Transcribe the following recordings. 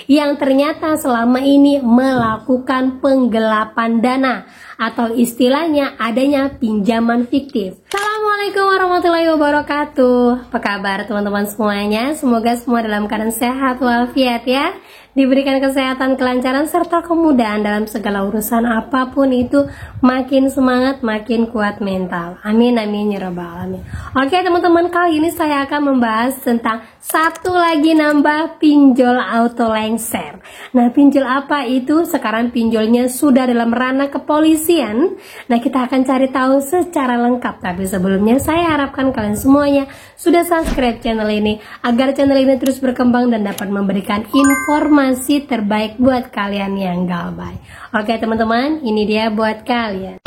yang ternyata selama ini melakukan penggelapan dana atau istilahnya adanya pinjaman fiktif. Assalamualaikum warahmatullahi wabarakatuh. Apa kabar teman-teman semuanya? Semoga semua dalam keadaan sehat walafiat ya. Diberikan kesehatan, kelancaran, serta kemudahan dalam segala urusan apapun itu. Makin semangat, makin kuat mental. Amin, amin, ya rabbal alamin. Oke teman-teman, kali ini saya akan membahas tentang satu lagi nambah pinjol auto lengser. Nah, pinjol apa itu? Sekarang pinjolnya sudah dalam ranah kepolisian. Nah, kita akan cari tahu secara lengkap. Tapi sebelumnya saya harapkan kalian semuanya sudah subscribe channel ini agar channel ini terus berkembang dan dapat memberikan informasi terbaik buat kalian yang galbay. Oke teman-teman, ini dia buat kalian.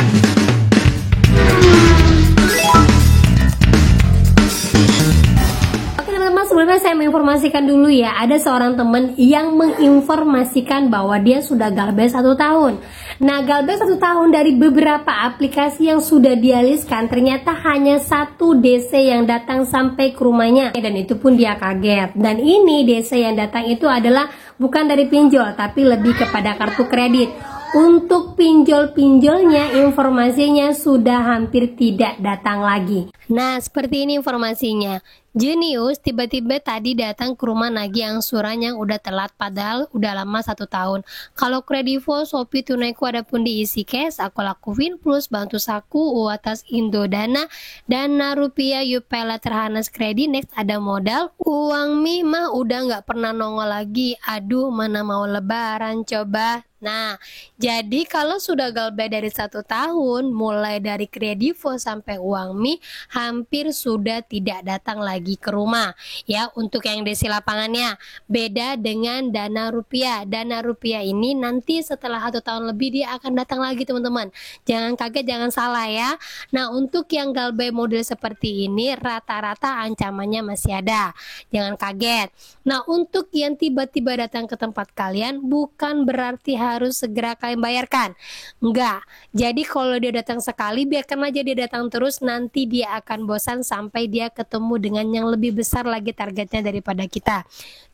Oke teman-teman, sebelumnya saya menginformasikan dulu ya, ada seorang teman yang menginformasikan bahwa dia sudah galbay 1 tahun. Nah, galbay 1 tahun dari beberapa aplikasi yang sudah dialiskan, ternyata hanya 1 DC yang datang sampai ke rumahnya, dan itu pun dia kaget. Dan ini DC yang datang itu adalah bukan dari pinjol, tapi lebih kepada kartu kredit. Untuk pinjol-pinjolnya, informasinya sudah hampir tidak datang lagi. Nah, seperti ini informasinya. Jenius tiba-tiba tadi datang ke rumah nagih angsuran yang udah telat padahal udah lama 1 tahun. Kalau Kredivo, Shopee, Tunaiku ada pun diisi cash, aku lakuin plus bantu saku, atas Indodana, Dana Rupiah, Yupela Terhanas Kredit, next ada modal, uang mie mah udah nggak pernah nongol lagi. Aduh, mana mau lebaran coba. Nah, jadi kalau sudah galbay dari 1 tahun, mulai dari Kredivo sampai uang mie, hampir sudah tidak datang lagi ke rumah. Ya, untuk yang DC lapangannya, beda dengan Dana Rupiah. Dana Rupiah ini nanti setelah 1 tahun lebih dia akan datang lagi teman-teman. Jangan kaget, jangan salah ya. Nah, untuk yang galbay model seperti ini, rata-rata ancamannya masih ada. Jangan kaget. Nah, untuk yang tiba-tiba datang ke tempat kalian, bukan berarti harus segera kalian bayarkan. Enggak. Jadi kalau dia datang sekali, biarkan aja dia datang terus, nanti dia akan bosan sampai dia ketemu dengan yang lebih besar lagi targetnya daripada kita.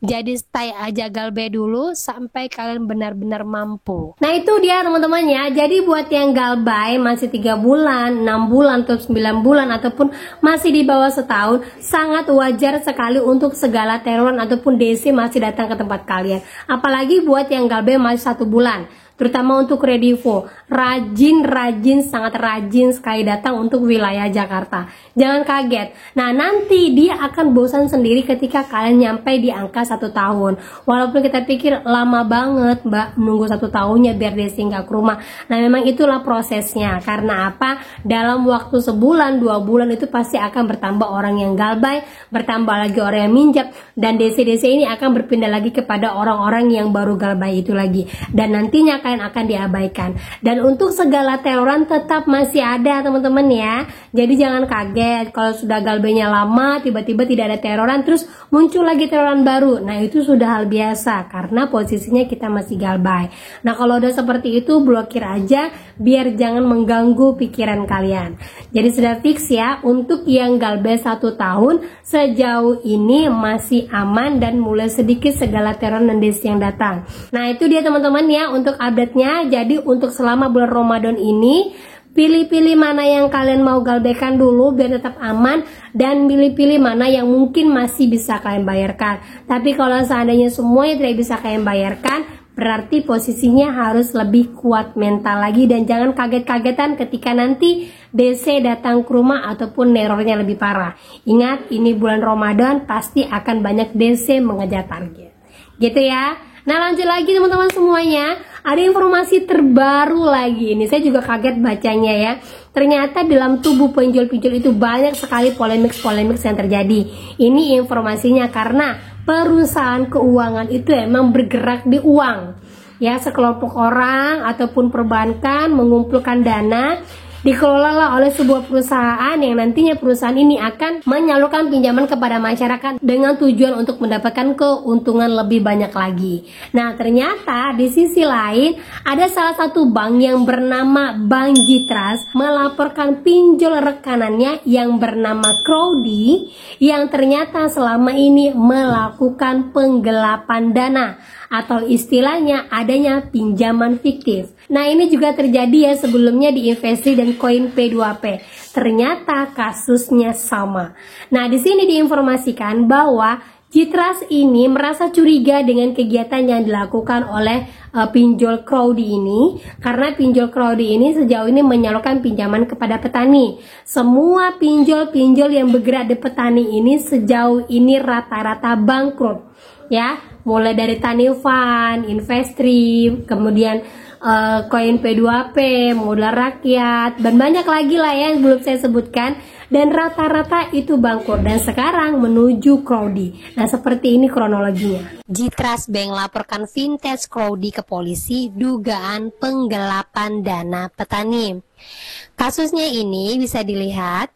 Jadi stay aja galbay dulu sampai kalian benar-benar mampu. Nah, itu dia teman-teman ya. Jadi buat yang galbay masih 3 bulan, 6 bulan, atau 9 bulan, ataupun masih di bawah setahun, sangat wajar sekali untuk segala teroran ataupun DC masih datang ke tempat kalian. Apalagi buat yang galbay masih 1 bulan. Terutama untuk Kredivo, sangat rajin sekali datang untuk wilayah Jakarta. Jangan kaget. Nah, nanti dia akan bosan sendiri ketika kalian nyampe di angka 1 tahun. Walaupun kita pikir lama banget mbak menunggu 1 tahunnya biar dia singgah ke rumah. Nah, memang itulah prosesnya. Karena apa? Dalam waktu sebulan, 2 bulan itu pasti akan bertambah orang yang galbay, bertambah lagi orang yang minjak, dan DC-DC ini akan berpindah lagi kepada orang-orang yang baru galbay itu lagi. Dan nantinya kalian akan diabaikan. Dan untuk segala teroran tetap masih ada teman-teman ya. Jadi jangan kaget kalau sudah galbaynya lama tiba-tiba tidak ada teroran terus muncul lagi teroran baru. Nah, itu sudah hal biasa karena posisinya kita masih galbay. Nah, kalau udah seperti itu blokir aja biar jangan mengganggu pikiran kalian. Jadi sudah fix ya, untuk yang galbay 1 tahun sejauh ini masih aman dan mulai sedikit segala teroran dan DC yang datang. Nah, itu dia teman-teman ya untuk update-nya. Jadi untuk selama bulan Ramadan ini, pilih-pilih mana yang kalian mau galbaykan dulu biar tetap aman, dan pilih-pilih mana yang mungkin masih bisa kalian bayarkan. Tapi kalau seandainya semuanya tidak bisa kalian bayarkan, berarti posisinya harus lebih kuat mental lagi, dan jangan kaget-kagetan ketika nanti DC datang ke rumah ataupun nerornya lebih parah. Ingat, ini bulan Ramadan pasti akan banyak DC mengejar target. Gitu ya. Nah, lanjut lagi teman-teman semuanya, ada informasi terbaru lagi. Ini saya juga kaget bacanya ya. Ternyata dalam tubuh penjual-pinjol itu banyak sekali polemik yang terjadi. Ini informasinya karena perusahaan keuangan itu emang bergerak di uang. Ya, sekelompok orang ataupun perbankan mengumpulkan dana, dikelola oleh sebuah perusahaan yang nantinya perusahaan ini akan menyalurkan pinjaman kepada masyarakat dengan tujuan untuk mendapatkan keuntungan lebih banyak lagi. Nah, ternyata di sisi lain ada salah satu bank yang bernama Bank Jitras melaporkan pinjol rekanannya yang bernama Crowdy yang ternyata selama ini melakukan penggelapan dana atau istilahnya adanya pinjaman fiktif. Nah, ini juga terjadi ya sebelumnya di Investri dan Koin P2P. Ternyata kasusnya sama. Nah, di sini diinformasikan bahwa Citras ini merasa curiga dengan kegiatan yang dilakukan oleh pinjol Crowdy ini, karena pinjol Crowdy ini sejauh ini menyalurkan pinjaman kepada petani. Semua pinjol-pinjol yang bergerak di petani ini sejauh ini rata-rata bangkrut, ya, mulai dari Tani Fund, Investri, kemudian Koin P2P, Modal Rakyat, dan banyak lagi lah ya yang belum saya sebutkan. Dan rata-rata itu bangkrut dan sekarang menuju Crowdy. Nah, seperti ini kronologinya. Citras Bank laporkan vintage Crowdy ke polisi dugaan penggelapan dana petani. Kasusnya ini bisa dilihat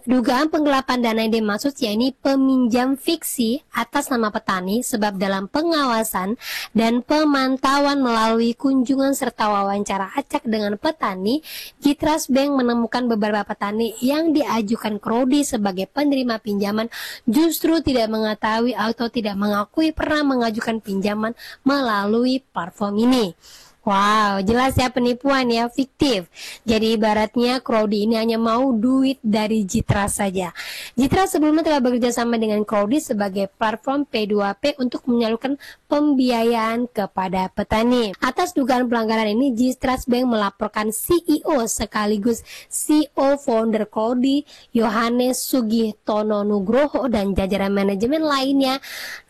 dugaan penggelapan dana yang dimaksud yakni peminjam fiksi atas nama petani, sebab dalam pengawasan dan pemantauan melalui kunjungan serta wawancara acak dengan petani, Citras Bank menemukan beberapa petani yang diajukan Crowdy sebagai penerima pinjaman justru tidak mengetahui atau tidak mengakui pernah mengajukan pinjaman melalui platform ini. Wow, jelas ya penipuan ya, fiktif. Jadi ibaratnya Crowdy ini hanya mau duit dari Citras saja. Citras sebelumnya telah bekerja sama dengan Crowdy sebagai platform P2P untuk menyalurkan pembiayaan kepada petani. Atas dugaan pelanggaran ini, Citras Bank melaporkan CEO sekaligus CEO founder Crowdy, Yohanes Sugitono Nugroho, dan jajaran manajemen lainnya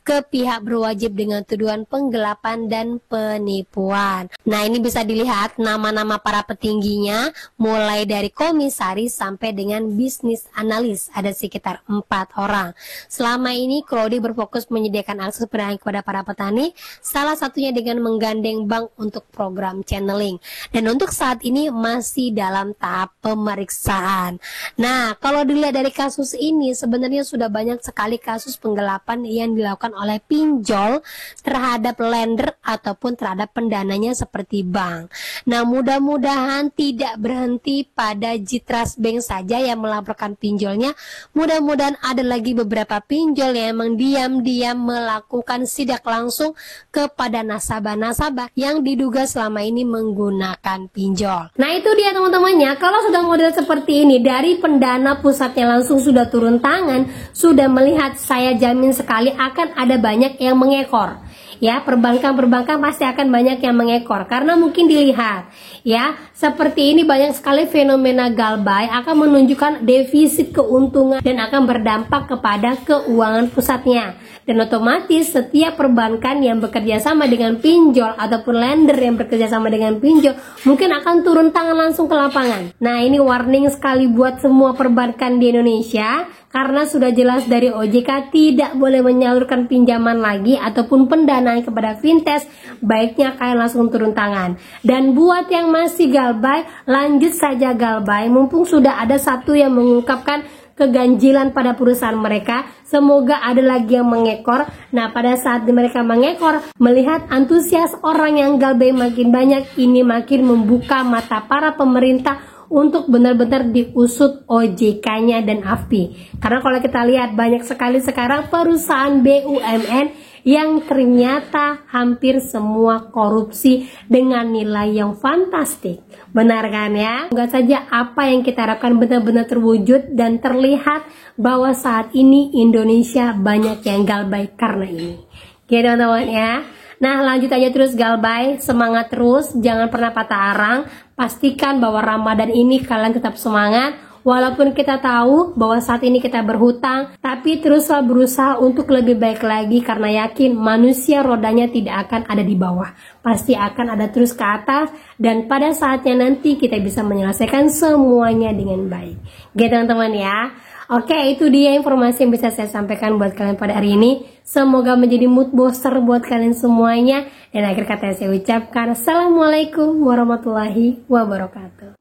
ke pihak berwajib dengan tuduhan penggelapan dan penipuan. Nah, ini bisa dilihat nama-nama para petingginya mulai dari komisaris sampai dengan bisnis analis, ada sekitar 4 orang. Selama ini Crowdy berfokus menyediakan akses pendanaan kepada para petani, salah satunya dengan menggandeng bank untuk program channeling. Dan untuk saat ini masih dalam tahap pemeriksaan. Nah, kalau dilihat dari kasus ini sebenarnya sudah banyak sekali kasus penggelapan yang dilakukan oleh pinjol terhadap lender ataupun terhadap pendananya seperti bank. Nah, mudah-mudahan tidak berhenti pada Citras Bank saja yang melaporkan pinjolnya. Mudah-mudahan ada lagi beberapa pinjol yang memang diam-diam melakukan sidak langsung kepada nasabah-nasabah yang diduga selama ini menggunakan pinjol. Nah, itu dia teman-temannya. Kalau sudah model seperti ini dari pendana pusatnya langsung sudah turun tangan, sudah melihat, saya jamin sekali akan ada banyak yang mengekor. Ya, perbankan-perbankan pasti akan banyak yang mengekor karena mungkin dilihat ya, seperti ini banyak sekali fenomena galbay akan menunjukkan defisit keuntungan dan akan berdampak kepada keuangan pusatnya. Dan otomatis setiap perbankan yang bekerja sama dengan pinjol ataupun lender yang bekerja sama dengan pinjol mungkin akan turun tangan langsung ke lapangan. Nah, ini warning sekali buat semua perbankan di Indonesia, karena sudah jelas dari OJK tidak boleh menyalurkan pinjaman lagi ataupun pendanaan kepada fintech, baiknya kalian langsung turun tangan. Dan buat yang masih galbay, lanjut saja galbay, mumpung sudah ada satu yang mengungkapkan keganjilan pada perusahaan mereka, semoga ada lagi yang mengekor. Nah, pada saat mereka mengekor, melihat antusias orang yang galbay makin banyak, ini makin membuka mata para pemerintah untuk benar-benar diusut OJK-nya dan AFPI. Karena kalau kita lihat banyak sekali sekarang perusahaan BUMN yang ternyata hampir semua korupsi dengan nilai yang fantastik. Benar kan ya? Semoga saja apa yang kita harapkan benar-benar terwujud dan terlihat bahwa saat ini Indonesia banyak yang galbay karena ini. Oke teman-teman ya. Nah, lanjut aja terus galbay, semangat terus, jangan pernah patah arang. Pastikan bahwa Ramadan ini kalian tetap semangat. Walaupun kita tahu bahwa saat ini kita berhutang, tapi teruslah berusaha untuk lebih baik lagi, karena yakin manusia rodanya tidak akan ada di bawah. Pasti akan ada terus ke atas, dan pada saatnya nanti kita bisa menyelesaikan semuanya dengan baik. Oke teman-teman ya. Oke, itu dia informasi yang bisa saya sampaikan buat kalian pada hari ini. Semoga menjadi mood booster buat kalian semuanya. Dan akhir kata saya ucapkan Assalamualaikum warahmatullahi wabarakatuh.